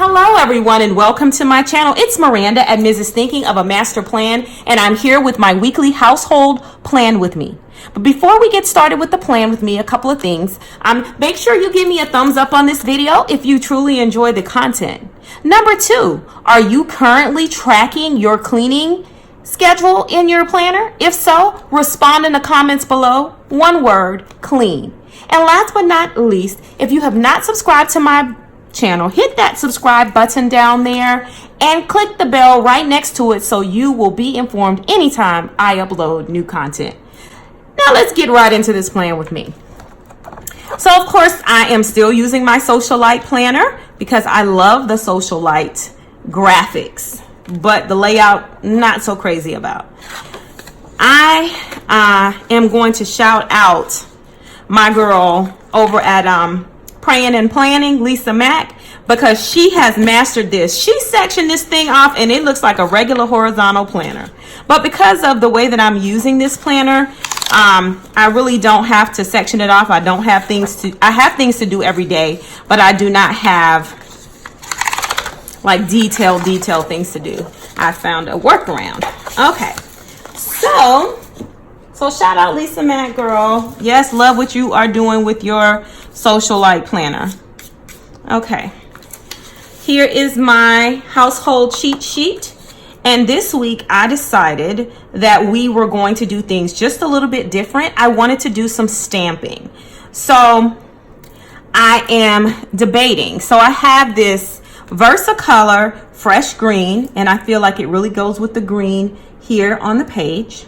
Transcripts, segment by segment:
Hello everyone and welcome to my channel. It's Miranda at Mrs. Thinking of a Master Plan, and I'm here with my weekly household plan with me. But before we get started with the plan with me, a couple of things. Make sure you give me a thumbs up on this video if you truly enjoy the content. Number 2, are you currently tracking your cleaning schedule in your planner? If so, respond in the comments below. One word, clean. And last but not least, if you have not subscribed to my channel, hit that subscribe button down there and click the bell right next to it so you will be informed anytime I upload new content. Now let's get right into this plan with me. So of course I am still using my Socialite planner because I love the Socialite graphics, but the layout not so crazy about. I am going to shout out my girl over at Praying and Planning, Lisa Mack, because she has mastered this. She sectioned this thing off and it looks like a regular horizontal planner. But because of the way that I'm using this planner, I really don't have to section it off. I have things to do every day, but I do not have like detailed things to do. I found a workaround. Okay, so shout out Lisa Mack, girl. Yes, love what you are doing with your Socialite planner. Okay, here is my household cheat sheet. And this week I decided that we were going to do things just a little bit different. I wanted to do some stamping. So I am debating. So I have this Versacolor fresh green, and I feel like it really goes with the green here on the page.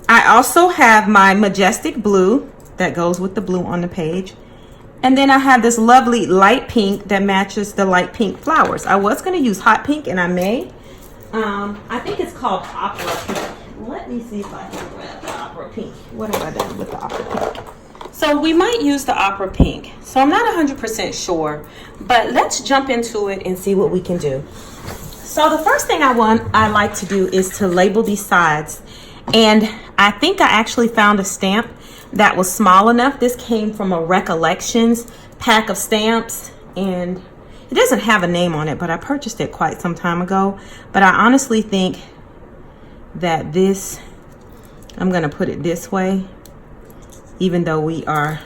I also have my majestic blue that goes with the blue on the page. And then I have this lovely light pink that matches the light pink flowers. I was going to use hot pink, and I may. I think it's called opera pink. Let me see if I can grab the opera pink. What have I done with the opera pink? So we might use the opera pink. So I'm not 100% sure, but let's jump into it and see what we can do. So the first thing I like to do is to label these sides. And I think I actually found a stamp that was small enough. This came from a Recollections pack of stamps, and it doesn't have a name on it, but I purchased it quite some time ago. But I honestly think that this, I'm gonna put it this way, even though we are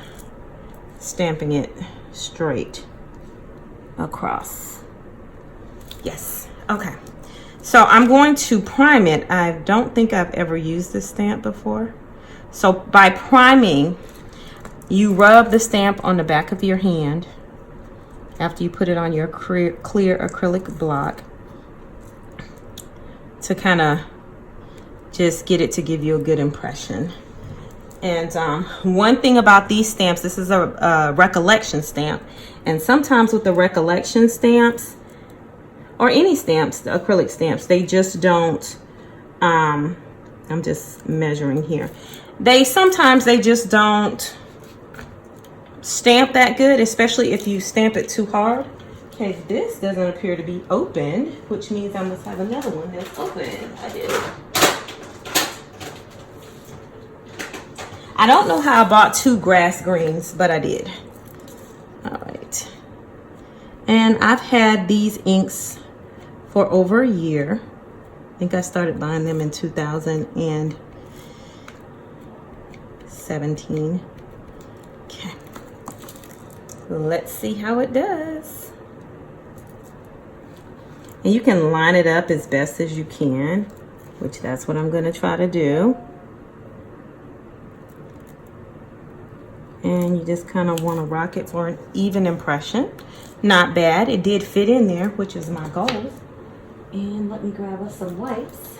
stamping it straight across. Yes, okay. So I'm going to prime it. I don't think I've ever used this stamp before. So by priming, you rub the stamp on the back of your hand after you put it on your clear acrylic block to kind of just get it to give you a good impression. And one thing about these stamps, this is a recollection stamp, and sometimes with the recollection stamps, or any stamps, the acrylic stamps, they just don't, I'm just measuring here. Sometimes they just don't stamp that good, especially if you stamp it too hard. Okay, this doesn't appear to be open, which means I must have another one that's open. I did. I don't know how I bought 2 grass greens, but I did. All right. And I've had these inks for over a year. I think I started buying them in 2017. Okay, let's see how it does. And you can line it up as best as you can, which that's what I'm going to try to do. And you just kind of want to rock it for an even impression. Not bad. It did fit in there, which is my goal. And let me grab us some wipes.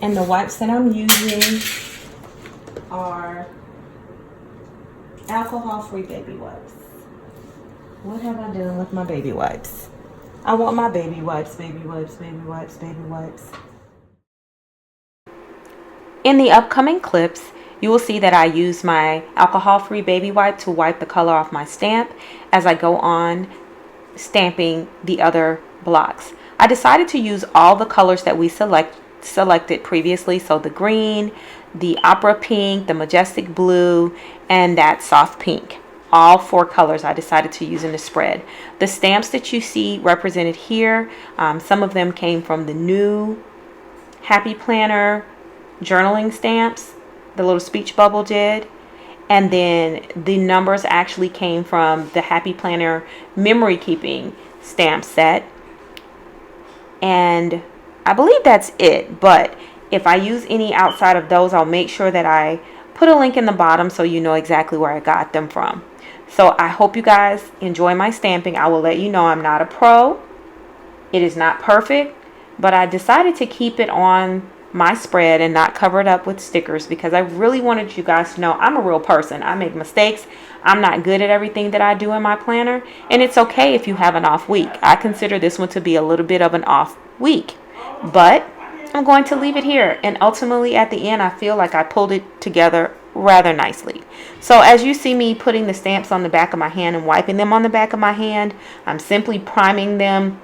And the wipes that I'm using are alcohol-free baby wipes. What have I done with my baby wipes? I want my baby wipes, baby wipes, baby wipes, baby wipes. In the upcoming clips, you will see that I use my alcohol-free baby wipe to wipe the color off my stamp as I go on stamping the other blocks. I decided to use all the colors that we selected previously, so the green, the opera pink, the majestic blue, and that soft pink. all 4 colors I decided to use in the spread. The stamps that you see represented here, some of them came from the new Happy Planner journaling stamps, the little speech bubble did. And then the numbers actually came from the Happy Planner memory keeping stamp set. And I believe that's it. But if I use any outside of those, I'll make sure that I put a link in the bottom so you know exactly where I got them from. So I hope you guys enjoy my stamping. I will let you know I'm not a pro. It is not perfect, but I decided to keep it on my spread and not cover it up with stickers because I really wanted you guys to know I'm a real person. I make mistakes. I'm not good at everything that I do in my planner, and it's okay if you have an off week. I consider this one to be a little bit of an off week, but I'm going to leave it here, and ultimately at the end I feel like I pulled it together rather nicely. So as you see me putting the stamps on the back of my hand and wiping them on the back of my hand, I'm simply priming them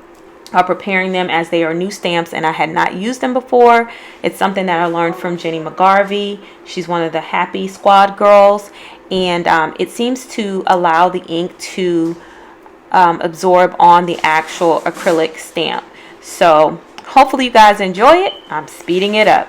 or preparing them as they are new stamps and I had not used them before. It's something that I learned from Jenny McGarvey. She's one of the Happy Squad girls, and it seems to allow the ink to absorb on the actual acrylic stamp. So hopefully you guys enjoy it. I'm speeding it up.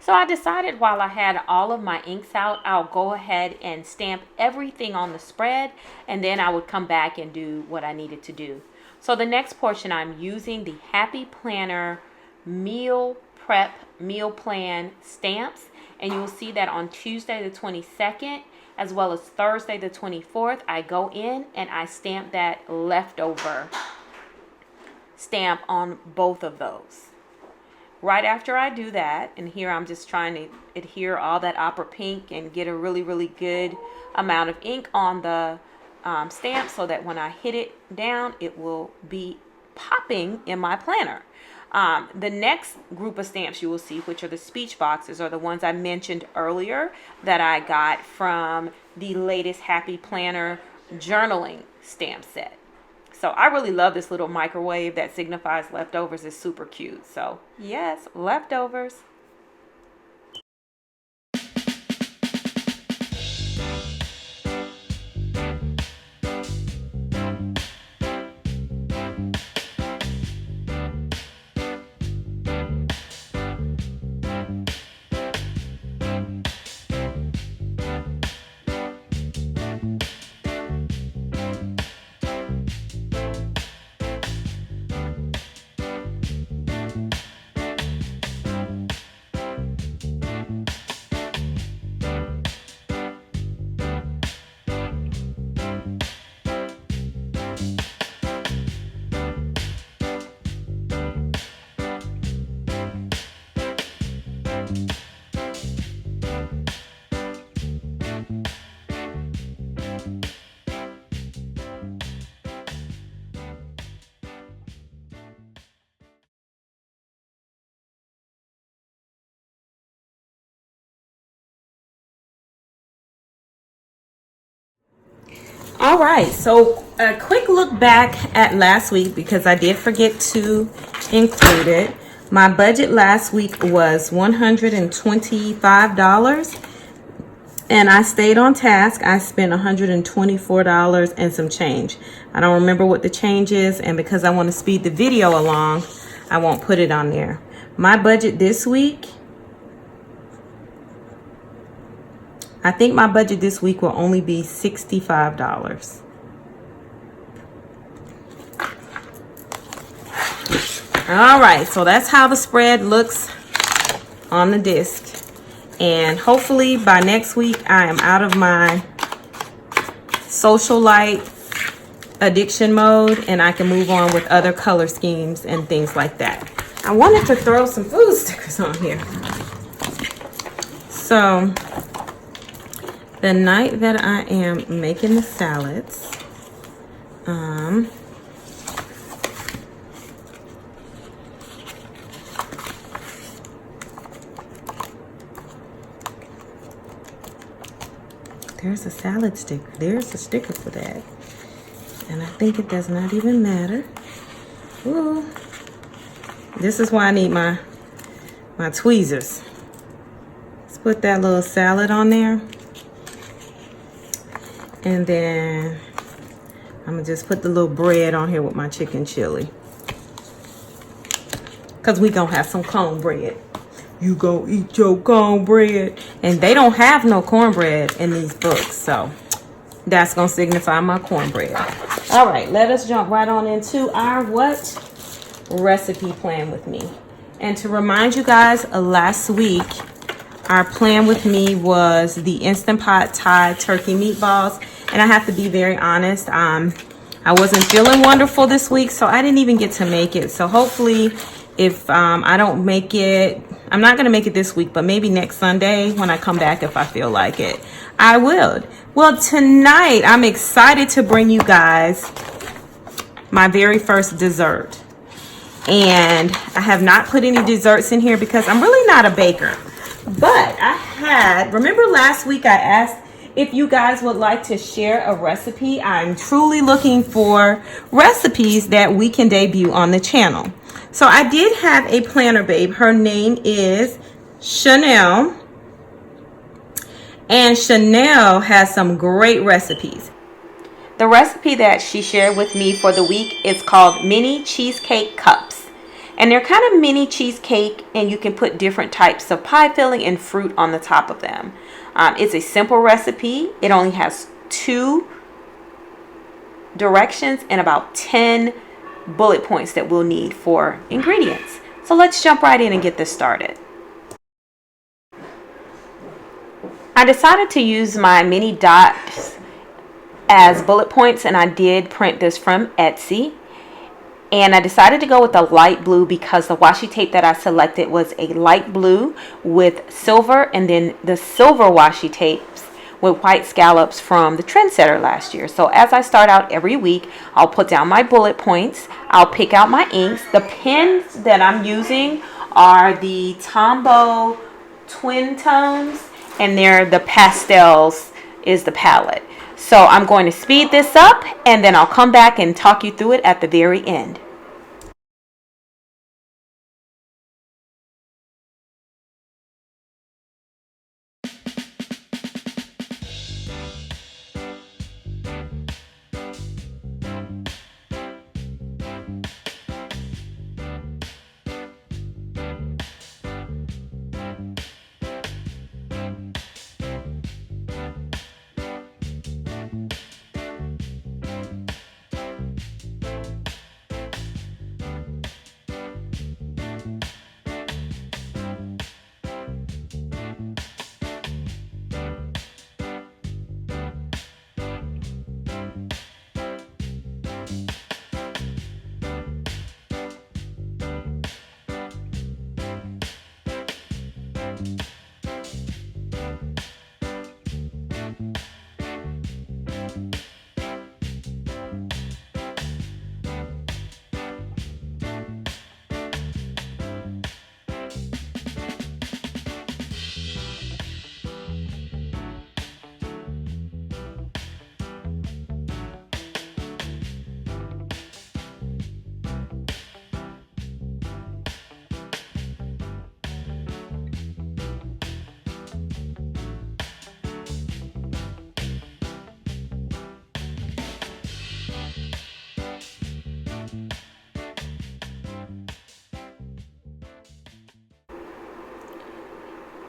So I decided while I had all of my inks out, I'll go ahead and stamp everything on the spread, and then I would come back and do what I needed to do. So the next portion, I'm using the Happy Planner meal prep meal plan stamps, and you'll see that on Tuesday the 22nd as well as Thursday the 24th, I go in and I stamp that leftover stamp on both of those. Right after I do that, and here I'm just trying to adhere all that opera pink and get a really good amount of ink on the stamp so that when I hit it down, it will be popping in my planner. The next group of stamps you will see, which are the speech boxes, are the ones I mentioned earlier that I got from the latest Happy Planner journaling stamp set. So I really love this little microwave that signifies leftovers. It's super cute. So yes, leftovers. All right, so a quick look back at last week because I did forget to include it. My budget last week was $125 and I stayed on task. I spent $124 and some change. I don't remember what the change is, and because I want to speed the video along, I won't put it on there. My budget this week, I think my budget this week will only be $65. All right, so that's how the spread looks on the disc. And hopefully by next week, I am out of my Socialite addiction mode and I can move on with other color schemes and things like that. I wanted to throw some food stickers on here. So the night that I am making the salads, there's a salad sticker. There's a sticker for that. And I think it does not even matter. Ooh. This is why I need my tweezers. Let's put that little salad on there. And then I'm gonna just put the little bread on here with my chicken chili. Cause we gonna have some cornbread. You go eat your cornbread. And they don't have no cornbread in these books, so that's gonna signify my cornbread. All right, let us jump right on into our recipe plan with me. And to remind you guys, last week our plan with me was the Instant Pot Thai turkey meatballs. And I have to be very honest, I wasn't feeling wonderful this week, so I didn't even get to make it. So hopefully if I don't make it, I'm not gonna make it this week, but maybe next Sunday when I come back, if I feel like it, I will. Well, tonight I'm excited to bring you guys my very first dessert. And I have not put any desserts in here because I'm really not a baker. But remember last week I asked if you guys would like to share a recipe. I'm truly looking for recipes that we can debut on the channel. So I did have a planner babe. Her name is Chanel. And Chanel has some great recipes. The recipe that she shared with me for the week is called Mini Cheesecake Cups. And they're kind of mini cheesecake, and you can put different types of pie filling and fruit on the top of them. It's a simple recipe. It only has 2 directions and about 10 bullet points that we'll need for ingredients. So let's jump right in and get this started. I decided to use my mini dots as bullet points, and I did print this from Etsy. And I decided to go with a light blue because the washi tape that I selected was a light blue with silver, and then the silver washi tapes with white scallops from the Trendsetter last year. So as I start out every week, I'll put down my bullet points. I'll pick out my inks. The pens that I'm using are the Tombow Twin Tones, and they're the pastels is the palette. So I'm going to speed this up, and then I'll come back and talk you through it at the very end.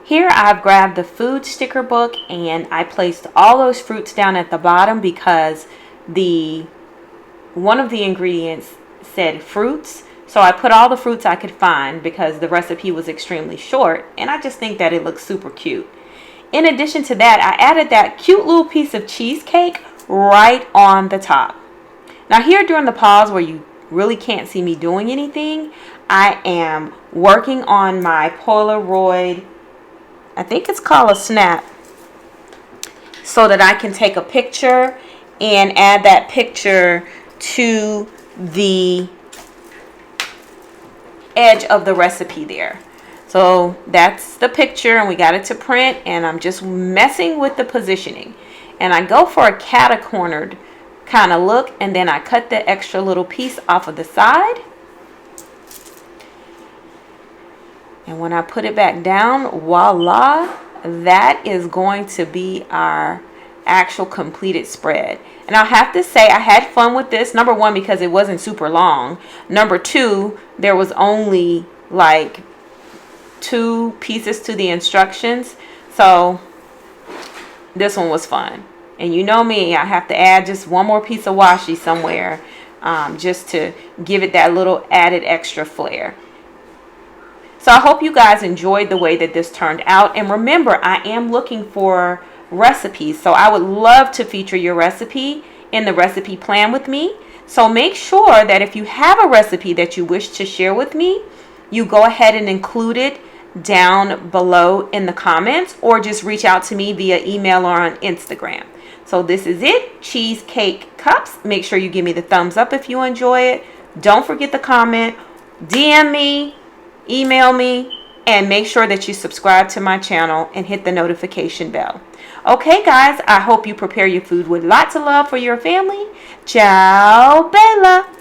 Here I've grabbed the food sticker book and I placed all those fruits down at the bottom because one of the ingredients said fruits. So I put all the fruits I could find because the recipe was extremely short, and I just think that it looks super cute. In addition to that, I added that cute little piece of cheesecake right on the top. Now here during the pause where you really can't see me doing anything, I am working on my Polaroid, I think it's called a snap, so that I can take a picture and add that picture to the edge of the recipe there. So that's the picture, and we got it to print, and I'm just messing with the positioning. And I go for a cat-cornered kind of look, and then I cut the extra little piece off of the side. And when I put it back down, voila, that is going to be our actual completed spread. And I'll have to say I had fun with this. Number one, because it wasn't super long. Number two, there was only like 2 pieces to the instructions. So this one was fun. And you know me, I have to add just one more piece of washi somewhere, just to give it that little added extra flair. So I hope you guys enjoyed the way that this turned out. And remember, I am looking for recipes. So I would love to feature your recipe in the recipe plan with me. So make sure that if you have a recipe that you wish to share with me, you go ahead and include it down below in the comments, or just reach out to me via email or on Instagram. So this is it, cheesecake cups. Make sure you give me the thumbs up if you enjoy it. Don't forget to comment, DM me, email me, and make sure that you subscribe to my channel and hit the notification bell. Okay guys, I hope you prepare your food with lots of love for your family. Ciao Bella.